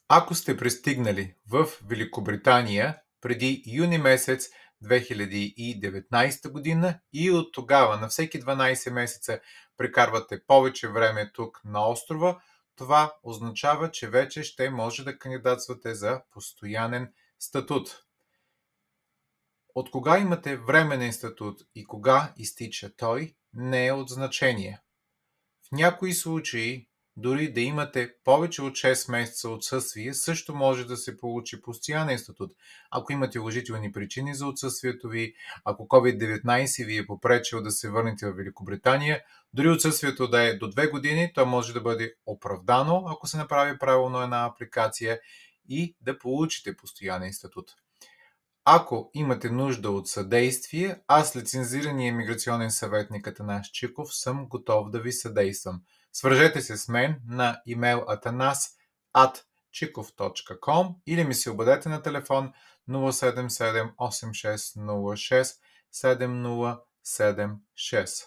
Ако сте пристигнали в Великобритания преди юни месец 2019 година и от тогава на всеки 12 месеца прекарвате повече време тук на острова, това означава, че вече ще може да кандидатствате за постоянен статут. От кога имате временен статут и кога изтича той, не е от значение. В някои случаи, дори да имате повече от 6 месеца отсъствие, също може да се получи постоянен статут. Ако имате уважителни причини за отсъствието ви, ако COVID-19 ви е попречил да се върнете в Великобритания, дори отсъствието да е до 2 години, то може да бъде оправдано, ако се направи правилно една апликация и да получите постоянен статут. Ако имате нужда от съдействие, аз, лицензирания имиграционен съветник Атанас Чиков, съм готов да ви съдействам. Свържете се с мен на имейл atanas@chikov.com или ми се обадете на телефон 077 8606 7076.